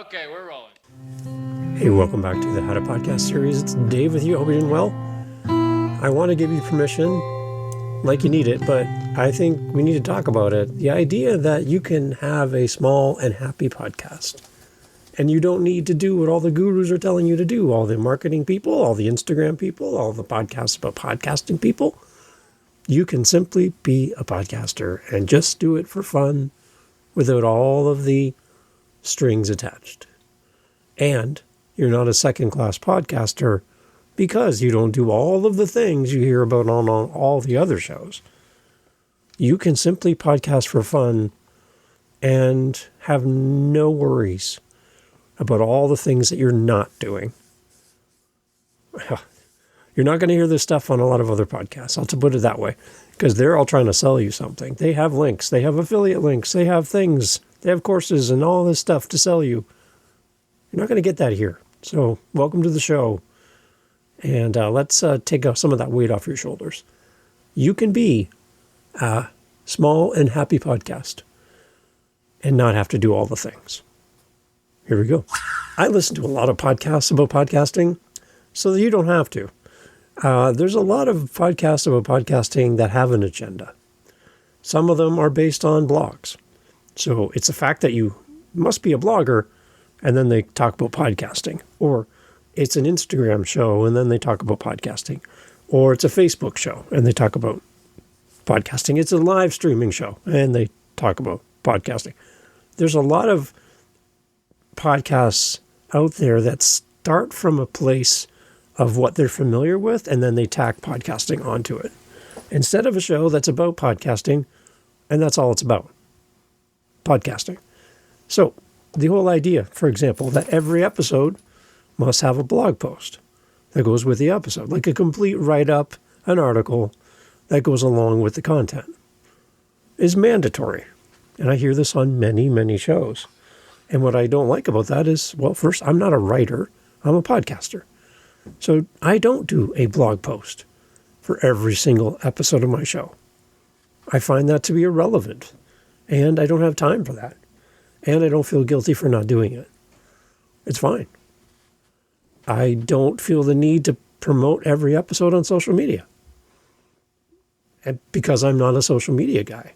Okay, we're rolling. Hey, welcome back to the How to Podcast series. It's Dave with you. Hope you're doing well. I want to give you permission, like you need it, but I think we need to talk about it. The idea that you can have a small and happy podcast, and you don't need to do what all the gurus are telling you to do, all the marketing people, all the Instagram people, all the podcasts about podcasting people. You can simply be a podcaster and just do it for fun without all of the strings attached. And you're not a second-class podcaster because you don't do all of the things you hear about on all the other shows. You can simply podcast for fun and have no worries about all the things that you're not doing. You're not going to hear this stuff on a lot of other podcasts. I'll put it that way, because they're all trying to sell you something. They have links. They have affiliate links. They have things. They have courses and all this stuff to sell you. You're not going to get that here. So welcome to the show. And let's take some of that weight off your shoulders. You can be a small and happy podcast and not have to do all the things. Here we go. I listen to a lot of podcasts about podcasting so that you don't have to. There's a lot of podcasts about podcasting that have an agenda. Some of them are based on blogs. So it's the fact that you must be a blogger, and then they talk about podcasting. Or it's an Instagram show, and then they talk about podcasting. Or it's a Facebook show, and they talk about podcasting. It's a live streaming show, and they talk about podcasting. There's a lot of podcasts out there that start from a place of what they're familiar with, and then they tack podcasting onto it. Instead of a show that's about podcasting, and that's all it's about. Podcasting. So the whole idea, for example, that every episode must have a blog post that goes with the episode, like a complete write-up, an article that goes along with the content, is mandatory. And I hear this on many, many shows. And what I don't like about that is, well, first, I'm not a writer. I'm a podcaster. So I don't do a blog post for every single episode of my show. I find that to be irrelevant. And I don't have time for that. And I don't feel guilty for not doing it. It's fine. I don't feel the need to promote every episode on social media. And because I'm not a social media guy.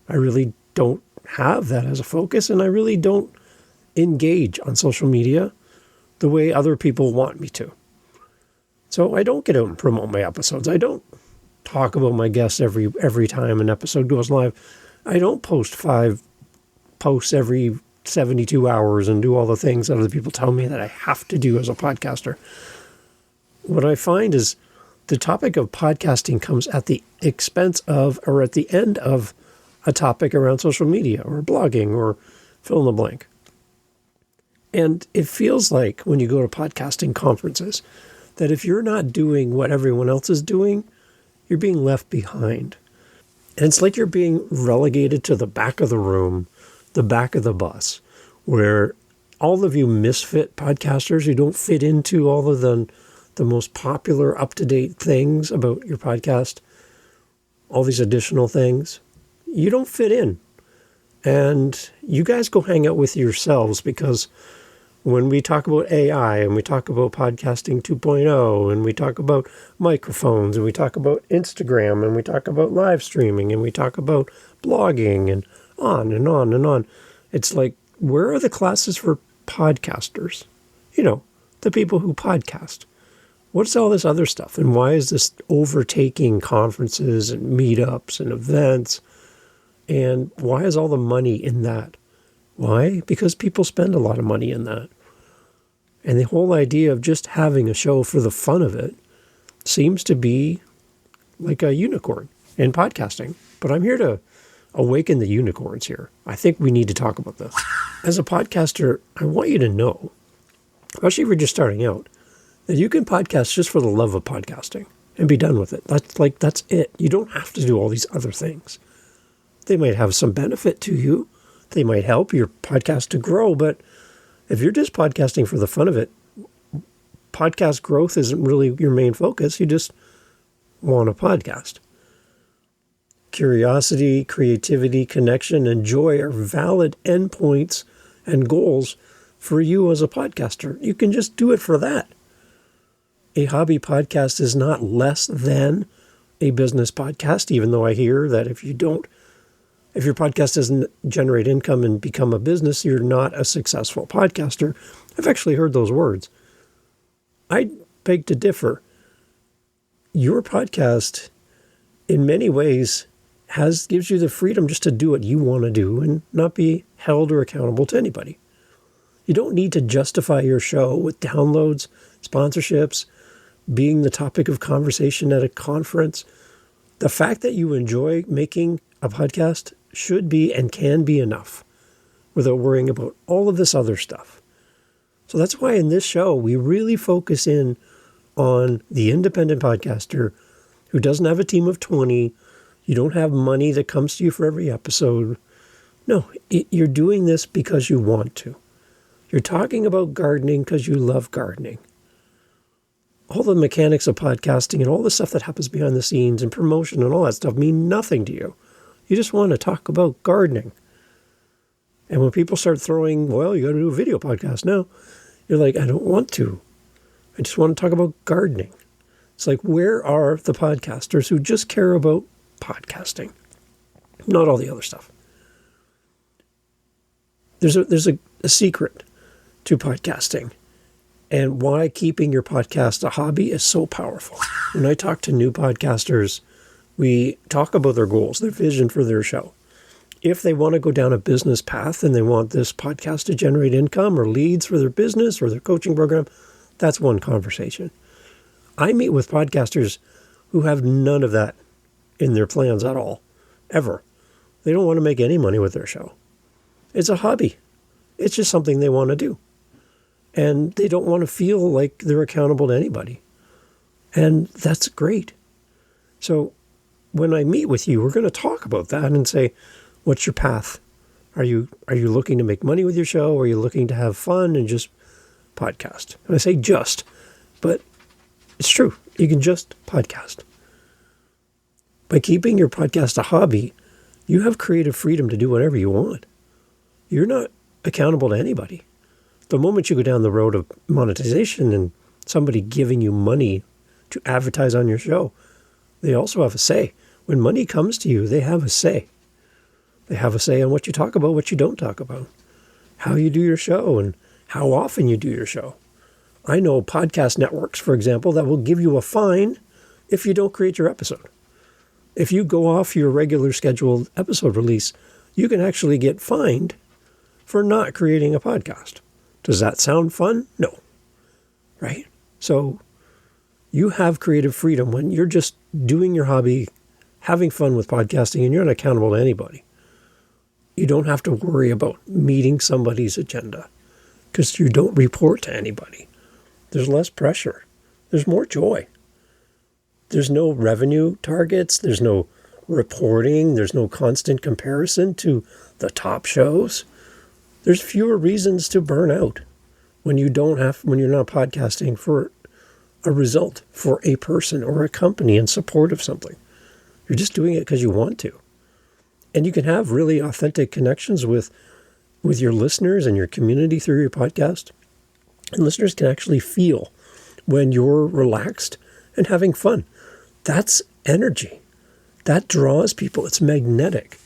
I really don't have that as a focus, and I really don't engage on social media the way other people want me to. So I don't get out and promote my episodes. I don't talk about my guests every time an episode goes live. I don't post 5 posts every 72 hours and do all the things that other people tell me that I have to do as a podcaster. What I find is the topic of podcasting comes at the expense of, or at the end of, a topic around social media or blogging or fill in the blank. And it feels like when you go to podcasting conferences that if you're not doing what everyone else is doing, you're being left behind. And it's like you're being relegated to the back of the room, the back of the bus, where all of you misfit podcasters who don't fit into all of the most popular, up-to-date things about your podcast, all these additional things, you don't fit in. And you guys go hang out with yourselves, because when we talk about AI and we talk about podcasting 2.0 and we talk about microphones and we talk about Instagram and we talk about live streaming and we talk about blogging and on and on and on, it's like, where are the classes for podcasters? You know, the people who podcast. What's all this other stuff? And why is this overtaking conferences and meetups and events? And why is all the money in that? Why? Because people spend a lot of money in that. And the whole idea of just having a show for the fun of it seems to be like a unicorn in podcasting. But I'm here to awaken the unicorns here. I think we need to talk about this. As a podcaster, I want you to know, especially if you're just starting out, that you can podcast just for the love of podcasting and be done with it. That's it. You don't have to do all these other things. They might have some benefit to you. They might help your podcast to grow, but if you're just podcasting for the fun of it, podcast growth isn't really your main focus. You just want a podcast. Curiosity, creativity, connection, and joy are valid endpoints and goals for you as a podcaster. You can just do it for that. A hobby podcast is not less than a business podcast, even though I hear that if your podcast doesn't generate income and become a business, you're not a successful podcaster. I've actually heard those words. I beg to differ. Your podcast, in many ways, gives you the freedom just to do what you want to do and not be held or accountable to anybody. You don't need to justify your show with downloads, sponsorships, being the topic of conversation at a conference. The fact that you enjoy making a podcast should be and can be enough without worrying about all of this other stuff. So that's why in this show, we really focus in on the independent podcaster who doesn't have a team of 20. You don't have money that comes to you for every episode. No, you're doing this because you want to. You're talking about gardening because you love gardening. All the mechanics of podcasting and all the stuff that happens behind the scenes and promotion and all that stuff mean nothing to you. You just want to talk about gardening. And when people start throwing, well, you got to do a video podcast now, you're like, I don't want to. I just want to talk about gardening. It's like, where are the podcasters who just care about podcasting? Not all the other stuff. There's a secret to podcasting and why keeping your podcast a hobby is so powerful. When I talk to new podcasters, we talk about their goals, their vision for their show. If they want to go down a business path and they want this podcast to generate income or leads for their business or their coaching program, that's one conversation. I meet with podcasters who have none of that in their plans at all, ever. They don't want to make any money with their show. It's a hobby. It's just something they want to do. And they don't want to feel like they're accountable to anybody. And that's great. So when I meet with you, we're going to talk about that and say, what's your path? Are you looking to make money with your show? Or are you looking to have fun and just podcast? And I say just, but it's true. You can just podcast. By keeping your podcast a hobby, you have creative freedom to do whatever you want. You're not accountable to anybody. The moment you go down the road of monetization and somebody giving you money to advertise on your show, they also have a say. When money comes to you, they have a say. They have a say on what you talk about, what you don't talk about, how you do your show, and how often you do your show. I know podcast networks, for example, that will give you a fine if you don't create your episode. If you go off your regular scheduled episode release, you can actually get fined for not creating a podcast. Does that sound fun? No. Right? So you have creative freedom when you're just doing your hobby, having fun with podcasting, and you're not accountable to anybody. You don't have to worry about meeting somebody's agenda because you don't report to anybody. There's less pressure. There's more joy. There's no revenue targets. There's no reporting. There's no constant comparison to the top shows. There's fewer reasons to burn out when you're not podcasting for a result, for a person or a company in support of something. You're just doing it because you want to. And you can have really authentic connections with your listeners and your community through your podcast. And listeners can actually feel when you're relaxed and having fun. That's energy. That draws people. It's magnetic.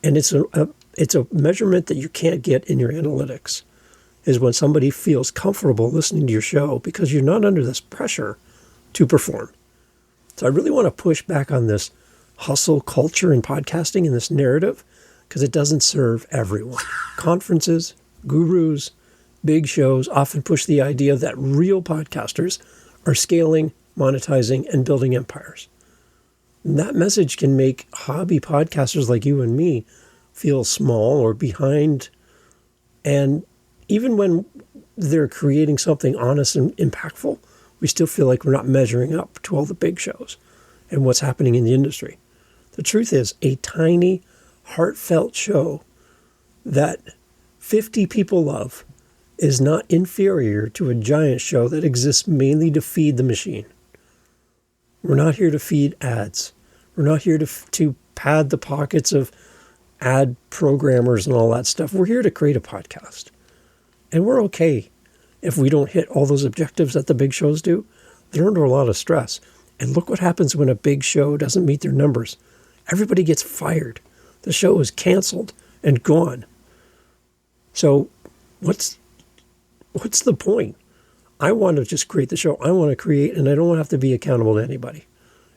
And it's a measurement that you can't get in your analytics, is when somebody feels comfortable listening to your show because you're not under this pressure to perform. So I really want to push back on this hustle culture in podcasting and this narrative because it doesn't serve everyone. Conferences, gurus, big shows often push the idea that real podcasters are scaling, monetizing, and building empires. And that message can make hobby podcasters like you and me feel small or behind. And even when they're creating something honest and impactful, we still feel like we're not measuring up to all the big shows and what's happening in the industry. The truth is, a tiny, heartfelt show that 50 people love is not inferior to a giant show that exists mainly to feed the machine. We're not here to feed ads. We're not here to pad the pockets of ad programmers and all that stuff. We're here to create a podcast. And we're okay if we don't hit all those objectives that the big shows do. They're under a lot of stress. And look what happens when a big show doesn't meet their numbers. Everybody gets fired. The show is canceled and gone. So what's the point? I want to just create the show. I want to create, and I don't have to be accountable to anybody.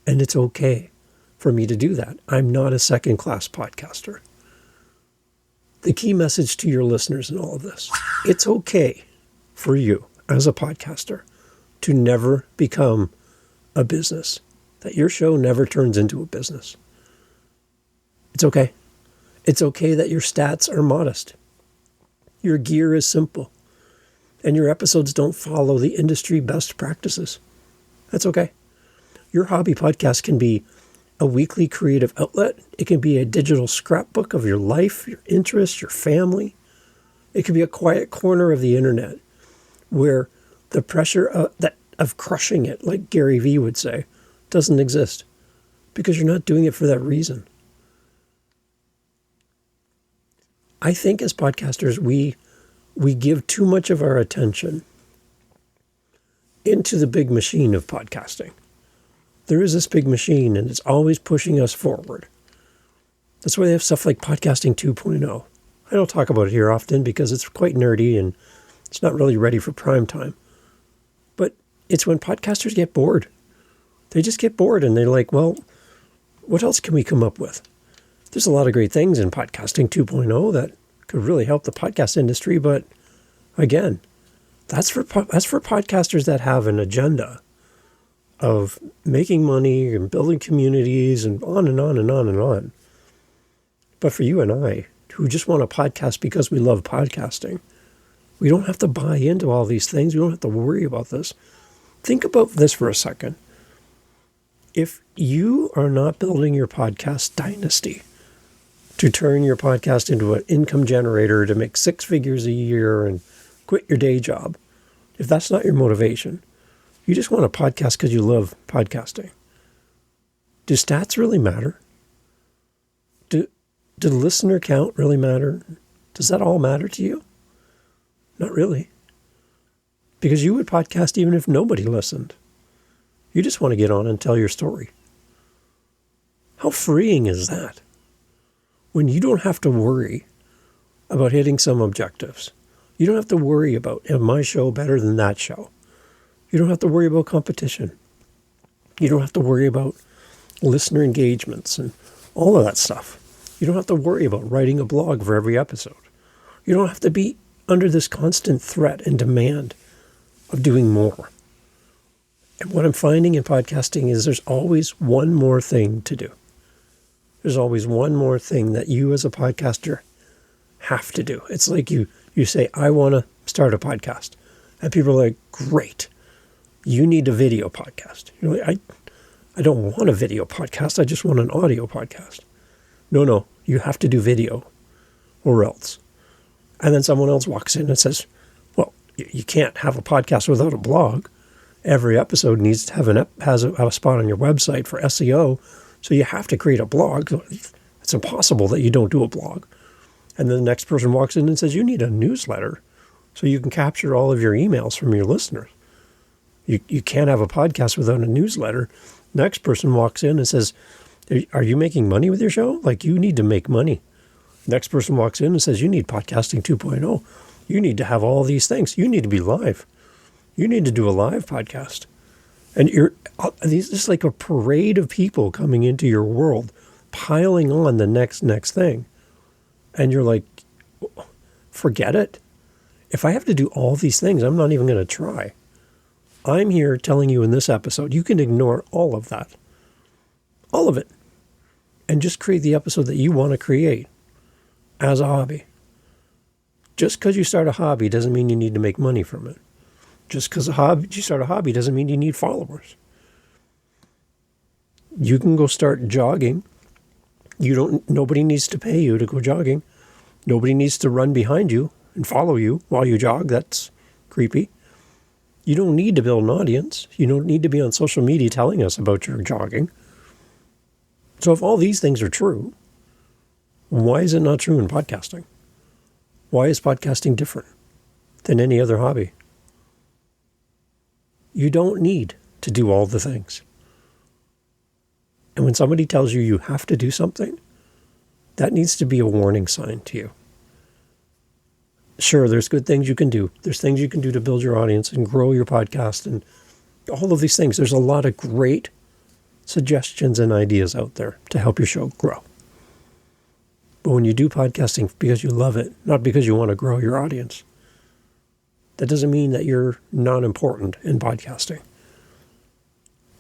And it's okay for me to do that. I'm not a second-class podcaster. The key message to your listeners in all of this, it's okay for you as a podcaster to never become a business, that your show never turns into a business. It's okay. It's okay that your stats are modest. Your gear is simple. And your episodes don't follow the industry best practices. That's okay. Your hobby podcast can be a weekly creative outlet. It can be a digital scrapbook of your life, your interests, your family. It could be a quiet corner of the internet where the pressure of crushing it, like Gary Vee would say, doesn't exist because you're not doing it for that reason. I think as podcasters, we give too much of our attention into the big machine of podcasting. There is this big machine, and it's always pushing us forward. That's why they have stuff like Podcasting 2.0. I don't talk about it here often because it's quite nerdy and it's not really ready for prime time. But it's when podcasters get bored. They just get bored and they're like, well, what else can we come up with? There's a lot of great things in Podcasting 2.0 that could really help the podcast industry, but again, that's for podcasters that have an agenda of making money and building communities and on and on and on and on. But for you and I, who just want a podcast because we love podcasting, we don't have to buy into all these things. We don't have to worry about this. Think about this for a second. If you are not building your podcast dynasty to turn your podcast into an income generator to make 6 figures a year and quit your day job, if that's not your motivation, you just want a podcast because you love podcasting. Do stats really matter? Do the listener count really matter? Does that all matter to you? Not really. Because you would podcast even if nobody listened. You just want to get on and tell your story. How freeing is that? When you don't have to worry about hitting some objectives. You don't have to worry about, is my show better than that show? You don't have to worry about competition. You don't have to worry about listener engagements and all of that stuff. You don't have to worry about writing a blog for every episode. You don't have to be under this constant threat and demand of doing more. And what I'm finding in podcasting is there's always one more thing to do. There's always one more thing that you as a podcaster have to do. It's like you say, I want to start a podcast. And people are like, great. You need a video podcast. You're like, I don't want a video podcast. I just want an audio podcast. No, you have to do video or else. And then someone else walks in and says, well, you can't have a podcast without a blog. Every episode needs to have a spot on your website for SEO. So you have to create a blog. It's impossible that you don't do a blog. And then the next person walks in and says, you need a newsletter so you can capture all of your emails from your listeners. You can't have a podcast without a newsletter. Next person walks in and says, are you making money with your show? Like, you need to make money. Next person walks in and says, you need Podcasting 2.0. You need to have all these things. You need to be live. You need to do a live podcast. And it's like a parade of people coming into your world, piling on the next thing. And you're like, forget it. If I have to do all these things, I'm not even going to try. I'm here telling you in this episode, you can ignore all of that. All of it. And just create the episode that you want to create as a hobby. Just because you start a hobby doesn't mean you need to make money from it. Just because you start a hobby doesn't mean you need followers. You can go start jogging. Nobody needs to pay you to go jogging. Nobody needs to run behind you and follow you while you jog. That's creepy. You don't need to build an audience. You don't need to be on social media telling us about your jogging. So if all these things are true, why is it not true in podcasting? Why is podcasting different? than any other hobby. You don't need to do all the things. And when somebody tells you you have to do something, that needs to be a warning sign to you. Sure, there's good things you can do. There's things you can do to build your audience and grow your podcast and all of these things. There's a lot of great suggestions and ideas out there to help your show grow. But when you do podcasting because you love it, not because you want to grow your audience, that doesn't mean that you're not important in podcasting.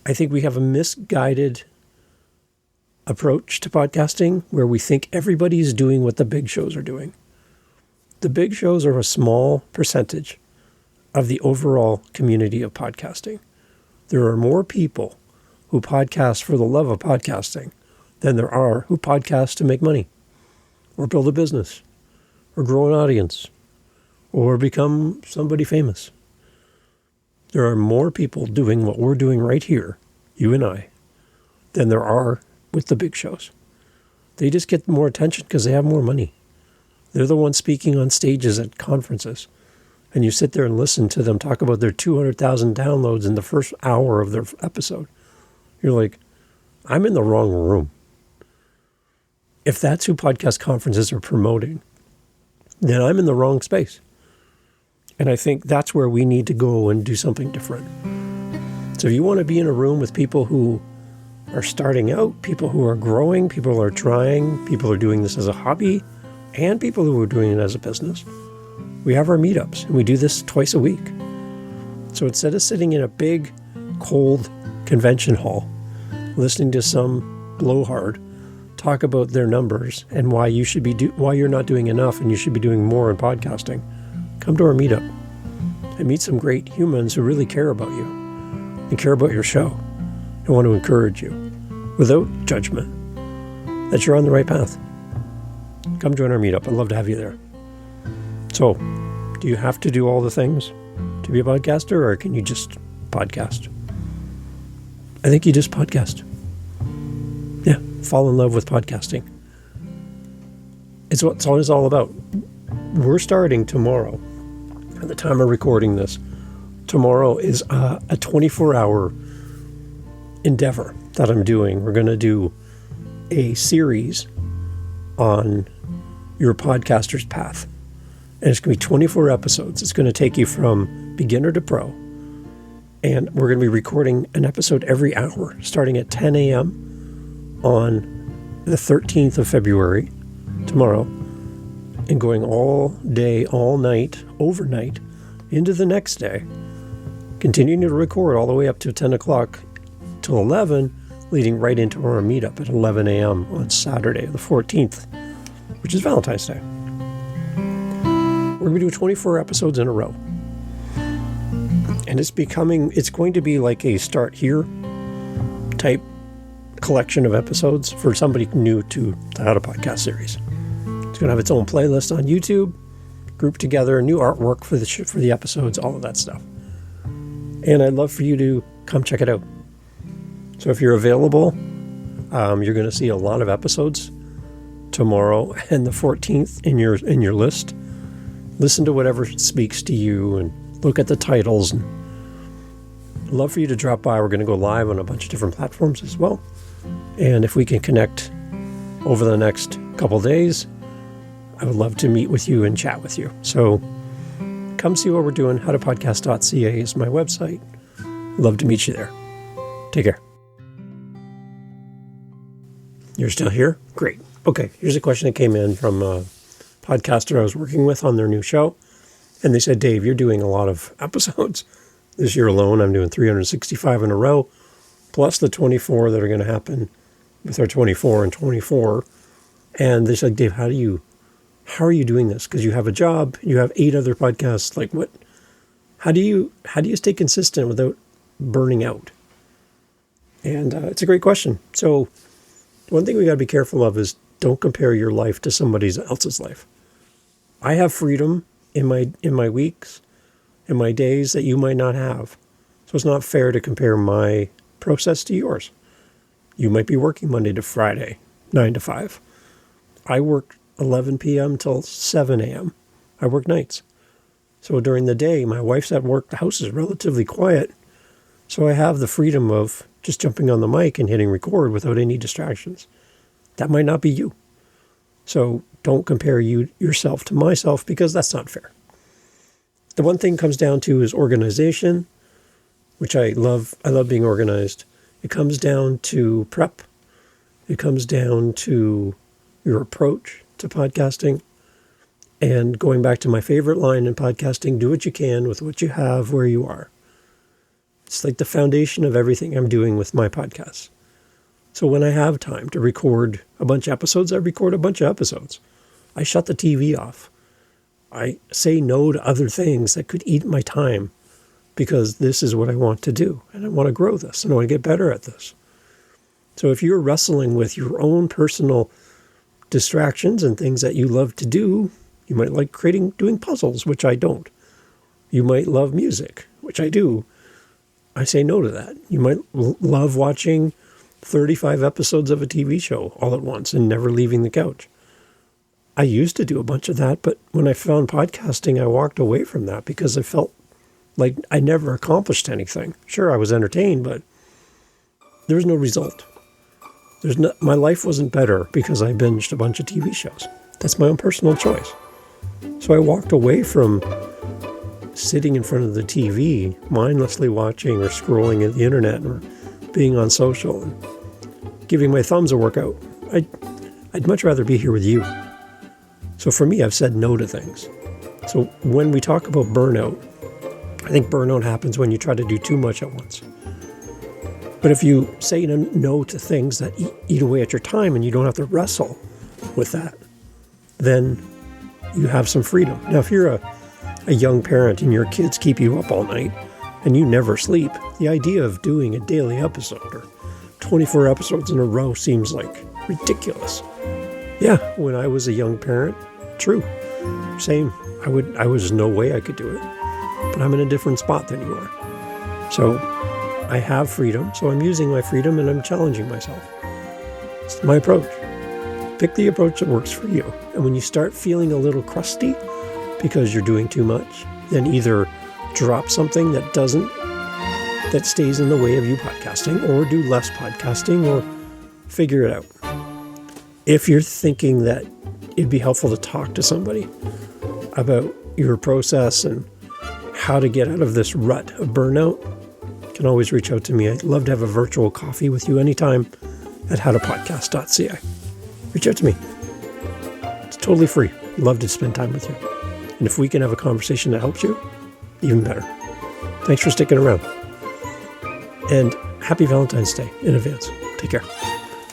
I think we have a misguided approach to podcasting where we think everybody's doing what the big shows are doing. The big shows are a small percentage of the overall community of podcasting. There are more people who podcast for the love of podcasting than there are who podcast to make money or build a business or grow an audience or become somebody famous. There are more people doing what we're doing right here, you and I, than there are with the big shows. They just get more attention because they have more money. They're the ones speaking on stages at conferences. And you sit there and listen to them talk about their 200,000 downloads in the first hour of their episode. You're like, I'm in the wrong room. If that's who podcast conferences are promoting, then I'm in the wrong space. And I think that's where we need to go and do something different. So if you want to be in a room with people who are starting out, people who are growing, people who are trying, people who are doing this as a hobby, and people who are doing it as a business, we have our meetups, and we do this twice a week. So instead of sitting in a big, cold convention hall, listening to some blowhard talk about their numbers and why you should be why you're not doing enough and you should be doing more in podcasting, come to our meetup and meet some great humans who really care about you and care about your show and want to encourage you without judgment that you're on the right path. Come join our meetup. I'd love to have you there. So, do you have to do all the things to be a podcaster, or can you just podcast? I think you just podcast. Yeah, fall in love with podcasting. It's what it's all about. We're starting tomorrow. At the time of recording this, tomorrow is a 24-hour endeavor that I'm doing. We're going to do a series on your podcaster's path. And it's going to be 24 episodes. It's going to take you from beginner to pro. And we're going to be recording an episode every hour, starting at 10 a.m. on the 13th of February, tomorrow, and going all day, all night, overnight, into the next day, continuing to record all the way up to 10 o'clock till 11, leading right into our meetup at 11 a.m. on Saturday, the 14th, which is Valentine's Day. We're going to do 24 episodes in a row. And it's going to be like a start here type collection of episodes for somebody new to the How to Podcast series. It's going to have its own playlist on YouTube, grouped together, new artwork for the episodes, all of that stuff. And I'd love for you to come check it out. So if you're available, you're going to see a lot of episodes tomorrow and the 14th in your list. Listen to whatever speaks to you and look at the titles. And I'd love for you to drop by. We're going to go live on a bunch of different platforms as well. And if we can connect over the next couple days, I would love to meet with you and chat with you. So come see what we're doing. howtopodcast.ca is my website. Love to meet you there. Take care. You're still here? Great. Okay, here's a question that came in from a podcaster I was working with on their new show. And they said, Dave, you're doing a lot of episodes. This year alone, I'm doing 365 in a row, plus the 24 that are going to happen with our 24 and 24. And they said, Dave, how are you doing this? Because you have a job, you have 8 other podcasts. Like what? How do you stay consistent without burning out? And it's a great question. So one thing we got to be careful of is don't compare your life to somebody else's life. I have freedom in my weeks, in my days that you might not have. So it's not fair to compare my process to yours. You might be working Monday to Friday, 9 to 5. I work 11 p.m. till 7 a.m. I work nights. So during the day, my wife's at work, the house is relatively quiet. So I have the freedom of just jumping on the mic and hitting record without any distractions. That might not be you. So don't compare yourself to myself, because that's not fair. The one thing it comes down to is organization, which I love. I love being organized. It comes down to prep. It comes down to your approach to podcasting. And going back to my favorite line in podcasting, do what you can with what you have where you are. It's like the foundation of everything I'm doing with my podcasts. So when I have time to record a bunch of episodes, I record a bunch of episodes. I shut the TV off. I say no to other things that could eat my time, because this is what I want to do. And I want to grow this, and I want to get better at this. So if you're wrestling with your own personal distractions and things that you love to do, you might like doing puzzles, which I don't. You might love music, which I do. I say no to that. You might love watching 35 episodes of a TV show all at once and never leaving the couch. I used to do a bunch of that, but when I found podcasting, I walked away from that because I felt like I never accomplished anything. Sure, I was entertained, but there was no result. My life wasn't better because I binged a bunch of TV shows. That's my own personal choice. So I walked away from sitting in front of the TV, mindlessly watching or scrolling at the internet or being on social and giving my thumbs a workout. I'd much rather be here with you. So for me, I've said no to things. So when we talk about burnout, I think burnout happens when you try to do too much at once. But if you say no to things that eat away at your time and you don't have to wrestle with that, then you have some freedom. Now, if you're a young parent and your kids keep you up all night and you never sleep, the idea of doing a daily episode or 24 episodes in a row seems like ridiculous. Yeah, when I was a young parent, true. Same. I was no way I could do it. But I'm in a different spot than you are. So I have freedom, so I'm using my freedom and I'm challenging myself. It's my approach. Pick the approach that works for you. And when you start feeling a little crusty because you're doing too much, then either drop something that stays in the way of you podcasting, or do less podcasting, or figure it out. If you're thinking that it'd be helpful to talk to somebody about your process and how to get out of this rut of burnout, you can always reach out to me. I'd love to have a virtual coffee with you anytime at howtopodcast.ca. Reach out to me. It's totally free. I'd love to spend time with you. And if we can have a conversation that helps you, even better. Thanks for sticking around. And happy Valentine's Day in advance. Take care.